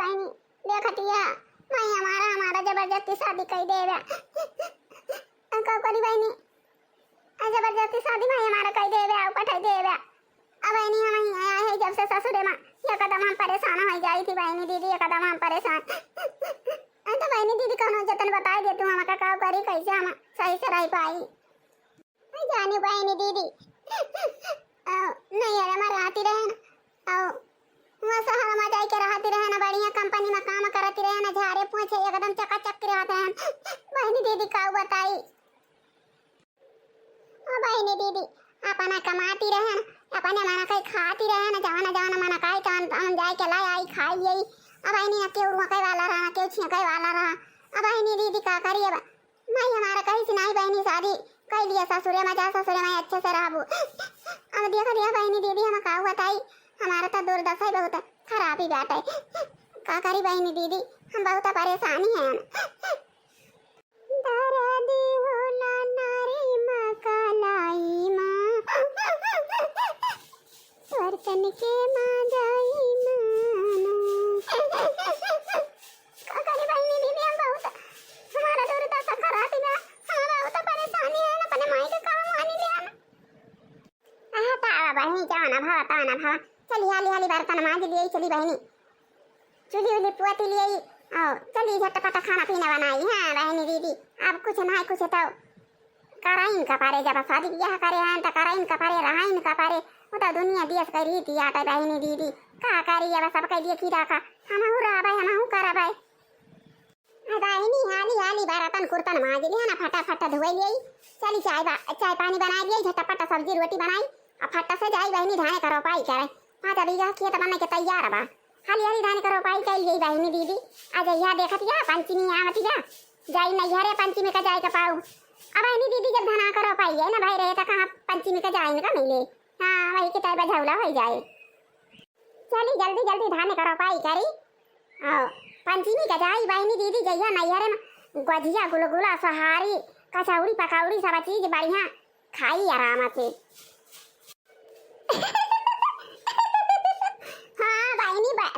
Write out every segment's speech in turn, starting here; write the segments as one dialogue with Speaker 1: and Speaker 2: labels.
Speaker 1: बहनी देखतिया मैं हमारा जबरदस्ती शादी कर देवे का करी बहनी जबरदस्ती शादी में हमारा कर देवे और पठाई देवे अब बहनी हम आया है जब से ससुरे में ये कदम हम परेशान हो जाई थी बहनी दीदी ये कदम हम परेशान तो बहनी दीदी कौन जतन बताई दे तू हमका का करी कैसे हम सही से रह पाई जानी बहनी दीदी नहीं यार हमारे आती रहे ना वहाँ शहर में जाके रहती रहे ना बढ़िया कंपनी में काम करती रहे ना झाड़े पोछे एकदम चकाचक रहते हैं बहनी दीदी का बताई बहनी दीदी अपना कमाती रहे ना अपने मना कहीं खाती रहे ना जवाना जवाना मना कहीं तो हम जाए के लाई आई खाई यही अब बहनी ना केवड़ मकई वाला रहा ना केव छिया वाला रहा अब बहनी दीदी का करिए मैं हमारा कहीं से नहीं बहनी शादी कह लिया ससुरे में जा ससुरे में अच्छे से रहबू अब देखो दिया बहनी दीदी हम का बताई हमारा तो दुर्दशा ही बहुत खराब ही बात है का करी बहनी दीदी हम बहुत परेशानी है दर्दी होला नारी माँ कालाई माँ वर्तन के माँ जाई का करी बहनी दीदी हम बहुत हमारा दुर्दशा खराब ही हम बहुत परेशानी है अपने माई के काम आनी ले आना तावा बहनी जाना भावा चली हाली हाली बर्तन मांज लिए चली बहनी चुली उली पुआती लिए चली झटपट खाना पीना बनाई हाँ बहनी दीदी अब कुछ ना कुछ तो कराइन का पारे जब शादी ब्याह करे हैं तो कराइन का पारे रहाइन का पारे वो तो दुनिया देश का रीति आता बहनी दीदी का करी अब सब कह दिए की रखा हम हूँ रहा भाई हम हूँ करा भाई बहनी हाली हाली बर्तन कुर्तन मांज लिया ना फटाफट धोई लिए चली चाय पानी बना लिए झटपट सब्जी रोटी बनाई अब फटा से जाई बहनी धाने करो पाई करे 5 बीघा खेत बनने के तैयार बा हाली हाली धान करो पाई कह लिए बहनी दीदी आज यहाँ देखत या पंचमी आवत जा जाई नहीं हरे पंचमी का जाए का पाऊ अब बहनी दीदी जब धाना करो पाई है ना भाई रहे तो कहाँ पंचमी का जाए का मिले हाँ वही के टाइम झौला हो जाए चली जल्दी जल्दी धाने करो पाई करी पंचमी का जाई बहनी दीदी जइया नहीं हरे में गजिया गुलगुला सहारी कचौड़ी पकौड़ी सब चीज बढ़िया खाई आराम से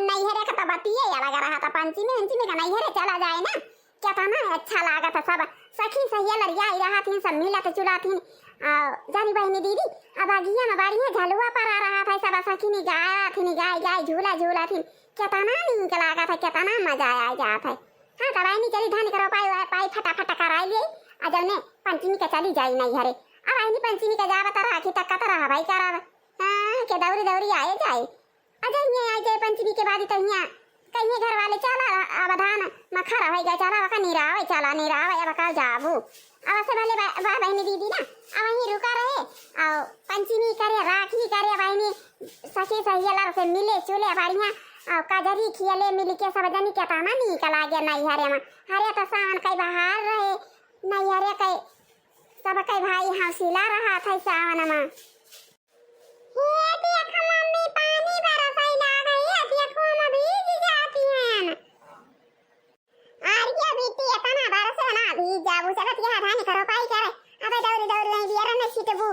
Speaker 1: नैहरे का तो बतिये अलग रहा था पंचमी का नैहरे चला जाए ना क्या था ना अच्छा लगा था सब सखी सही लड़िया रहा थी सब मिला तो चुला थी जानी बहनी दीदी अब आगिया में बाड़िया झलुआ पर आ रहा था सब सखी ने गाय झूला झूला थी क्या था ना नीक लगा था क्या था ना मजा आया जाता है हाँ तो बहनी चली धान करो पाई फटाफट करा लिए आज ने पंचमी का चली जाई नैहरे अब बहनी पंचमी का जावा तो राखी तक का रहा भाई करा हाँ के दौरी आए जाए अजय ये आ जाए पंचमी के बाद तो यहाँ कहीं घर वाले चला अवधान मखर हो गया चला वका निरावे चला निरावे अब का जाबू अब से वाले वाह बहनी दीदी ना अब वहीं रुका रहे और पंचमी करे राखी करे बहनी सखी सहेलियां से मिले चुले बढ़िया और काजरी खियले मिल के सब जनी के ताना निकल आ गया नहीं हरे में हरे तो सावन कई बाहर रहे नहीं हरे कई सब कई भाई हौसला रहा था सावन में मम्मी पानी बरसाई ला गई है देखो हम भीग जाती हैं आर्या बेटी इतना बरसे ना भीग जाबू चलत यहां धान करो पाई करे अब दौड़ नहीं बियर में छिटबू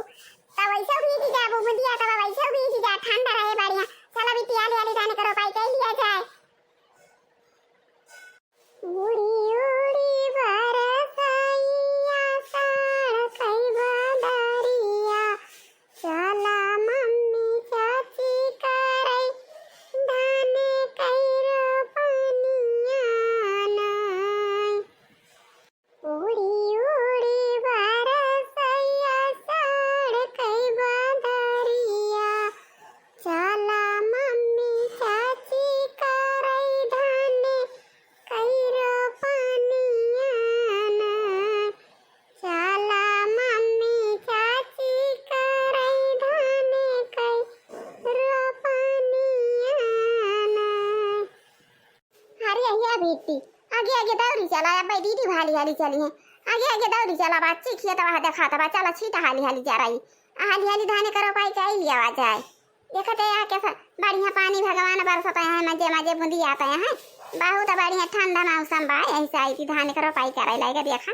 Speaker 1: तब वैसे भीग जाबू मुदिया तब वैसे भीग जा ठंडा रहे बढ़िया चलो बेटी आली आली धान करो पाई कह लिया जाए उड़ी उड़ी बरसाई आषाढ़ कई बदरिया चला आगे दौड़ी चला भाई दीदी हाली हाली चली है आगे दौड़ी चला बच्ची खिया तो देखा था चला छीटा हाली हाली जा रही हाली धाने करो पाई का ही आवाज आए देखते यहाँ कैसा बढ़िया पानी भगवान बरसता है मजे मजे बूंदी आता है बहुत बढ़िया ठंडा मौसम बा ऐसा आई थी धाने करो पाई कर लाएगा देखा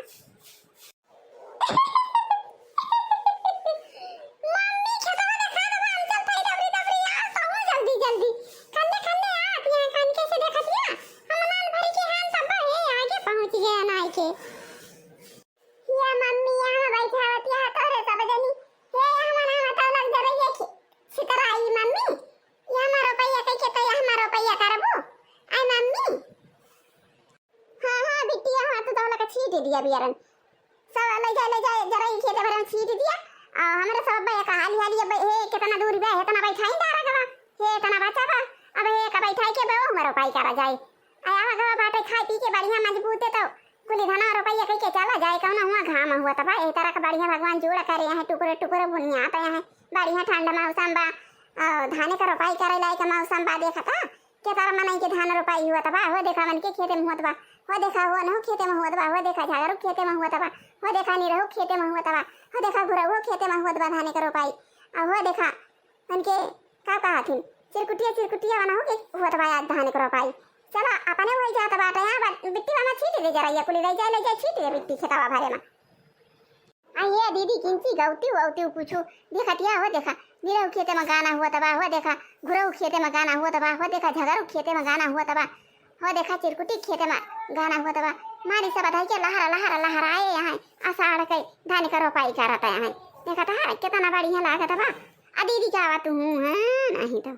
Speaker 1: दिया बियारन सब ले जाए जरा ही खेते भरन छीट दिया आ हमरे सब बे का हाली हाली हे कितना दूर बे हे तना बैठाई दारा गवा हे तना बचा बा अब हे का बैठाई के बे हमरो पाई करा जाए आया गवा बाटे खाई पी के बढ़िया मजबूत है तो कुली धना रुपया कह के चला जाए कौन हुआ घाम हुआ तबा ए तरह का बढ़िया भगवान जोड़ करे है टुकड़े टुकड़े बुनिया पे है बढ़िया ठंडा मौसम बा धाने का रोपाई करे लायक मौसम बा देखा था के तारा मनाई के धान रोपाई हुआ तबा हो देखा मन के खेते में होत बा हो देखा हो न खेते में होत बा हो देखा झागरू खेते में होत बा हो देखा नी रहू खेते में होत बा हो देखा गुरहु खेते में होत बा धाने का रोपाई आ हो देखा मन के का कहथिन चिरकुटिया बना हो के होत बा धाने का रोपाई चलो अपने वही जाता बाटे यहाँ बिट्टी वाला छीट दे जरा ये कुली ले जाए छीट दे बिट्टी खेतावा भरे में ये दीदी किंची गौती पूछो देखतिया हो देखा गिरहु खेते में गाना हुआ तबा हो देखा गुरहु खेते में गाना हुआ तबा हो देखा झगरू खेते में गाना हुआ तबा हो देखा चिरकुटी खेते में गाना हुआ तबा मारी सब बधाई के लहराए यहाँ आषाढ़ के धान का रोपाई करता है देखा था कितना बढ़िया लागत बा आ दीदी क्या बात हूँ नहीं तो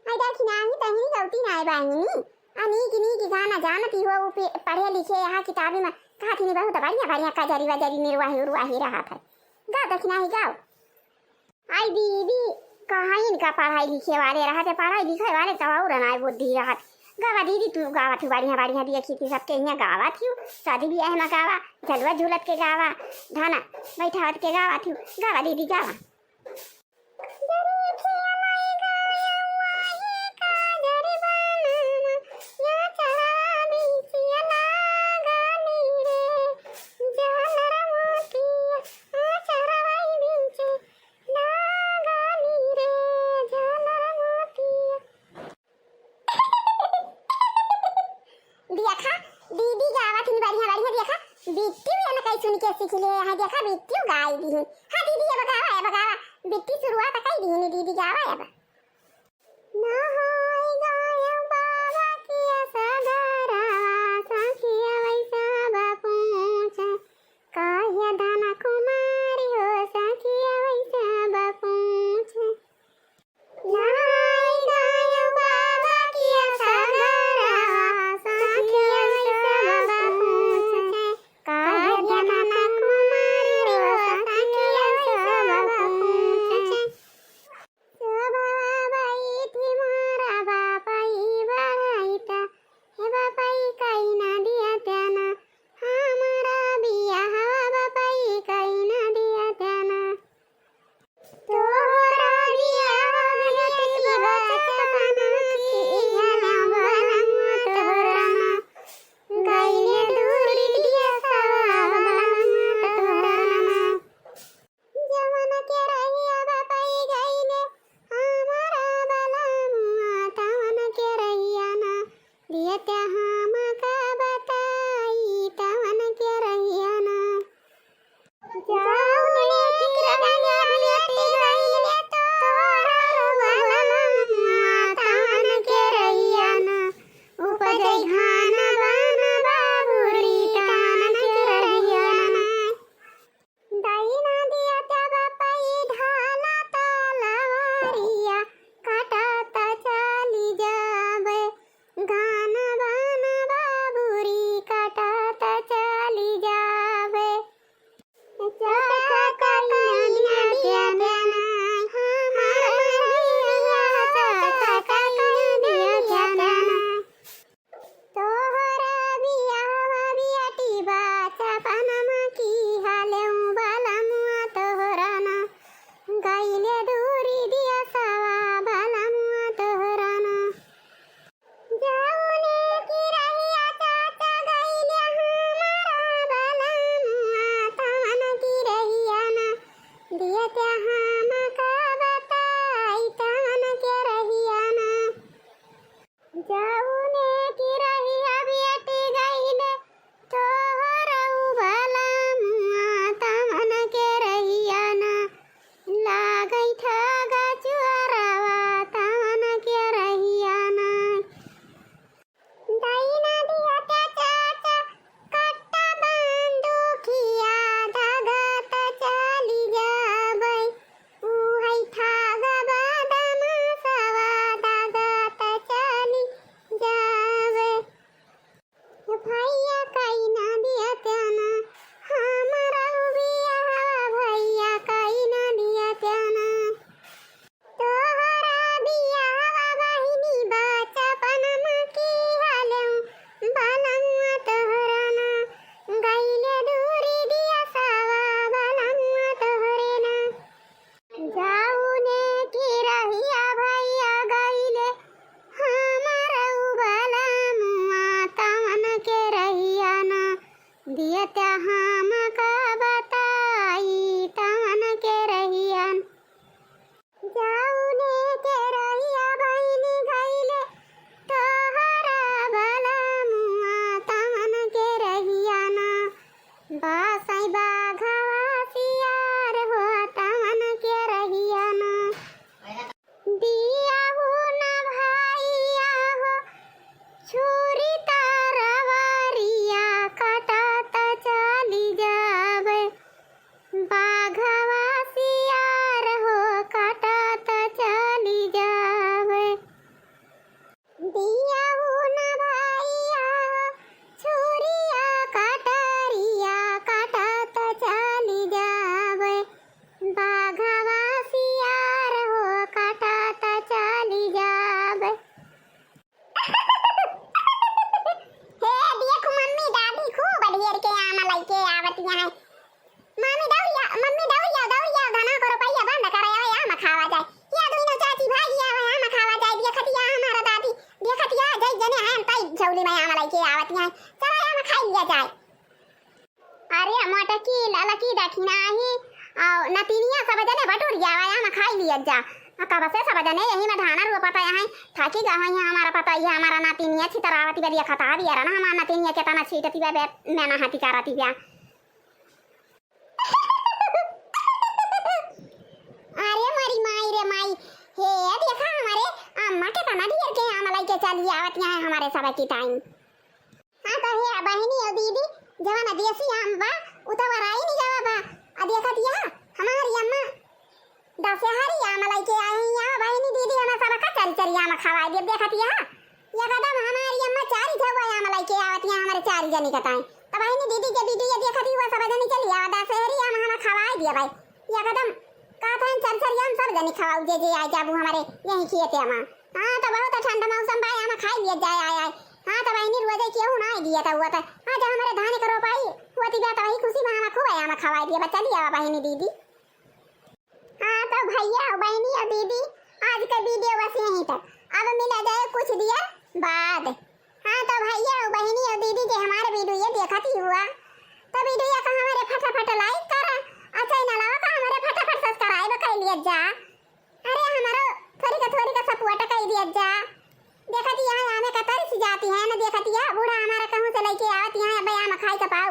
Speaker 1: आई देखी नहीं तही गौती ना बाहिनी अनी की गाना जानती हो वो पढ़े लिखे यहाँ किताबी में कहा थी बहुत बढ़िया कजरी वजरी निर्वाही रहा था गाओ दखना ही गाओ आई दीदी कहाँ इनका पढ़ाई लिखे वाले रहा थे पढ़ाई लिखे वाले तो और ना बुद्धि रहा गावा दीदी तू गावा थी बढ़िया देखी थी सबके यहाँ गावा थी शादी ब्याह में गावा झलवा झूलत के गावा धाना बैठावत के गावा थी गावा दीदी गावा दीदी गावा थी बढ़िया देखा बिट्टी भी ना कहीं सुन के सीख ले हां देखा बिट्टी गाई दी हां दीदी ये बगावा बिट्टी शुरुआत कई दी दीदी गावा अब ना होई गाय बाबा की सगरा सखिया वैसा बापूछ काया दाना कुमारी हो सखिया वैसा बापूछ ना होई गाय बाबा की सगरा सखिया गई था। कुली में आमा लइके आवत हैं चला आमा खाई लिया जाए। अरे मोटा की लाला की देखी नाही और नतीनिया सब जने बटोरिया आमा खाई लिया जा। कब से सब जने यही में धाना रो पता है थाकी गा है हमारा पता है हमारा नातिनिया छितरावती बदिया खता दिया ना हमारा नातिनिया के तना छीटती बे मैना हाथी कराती बे। अरे मारी माई रे माई हे देखा हमारे अम्मा के तना ढेर के आमा लइके चली आवत है हमारे सब की टाइम। हां तो हे बहनी और दीदी जवाना देसी आम बा उतवर आई नहीं जावा बा आ देखा दिया हमारी अम्मा दशहरी आमा लइके आई है बहनी दीदी हमें सब का चरी आमा खवाई दे देखा दिया ये कदम हमारी अम्मा चारी जगह आमा लइके आवत है हमारे चारी जनी कताई तो बहनी दीदी के वीडियो देखा दी वो सब जनी चली आ दशहरी आमा हमें खवाई दिया भाई ये कदम का था चरी आम सब जनी खवाऊ जे आई जाबू हमारे यही किए थे अम्मा। हां तो बहुत ठंडा मौसम भाई आमा खाई लिया जाए आए हां तो बहनी रोजे क्यों ना दिया था हुआ था आज हमारे धान करो पाई होती बात वही खुशी में आमा खूब आमा खवाई दिया बच्चा दिया बहनी दीदी। हाँ तो भैया बहनी और दीदी आज का वीडियो बस यहीं तक अब मिला जाए कुछ देर बाद। हाँ तो भैया बहनी और दीदी के हमारे वीडियो देखती हुआ तो वीडियो का हमारे फटाफट लाइक करा और चैनल का हमारे फटाफट सब्सक्राइब कर लिया जा। अरे हमारा थोड़ी का सपोर्ट कर दिया जा। देखती है हमें का तरस जाती है ना देखती है बूढ़ा हमारा कहूं से लेके आती है भाई हम खाई का पाओ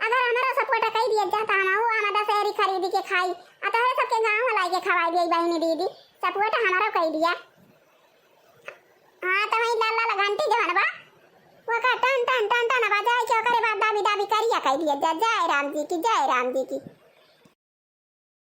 Speaker 1: अगर हमारा सपोर्ट कर दिया जाता हम वो आमा दशहरी खरीद के खाई अतः सबके गांव में लाके खवाई दी बहनी दीदी सपोर्ट हमारा कर दिया। हां तो वही लाल लाल घंटी जो है बा वो का टन टन टन टन बजाए के करे बाद दाबी दाबी करिया कह दिया जय राम जी की जय राम जी की।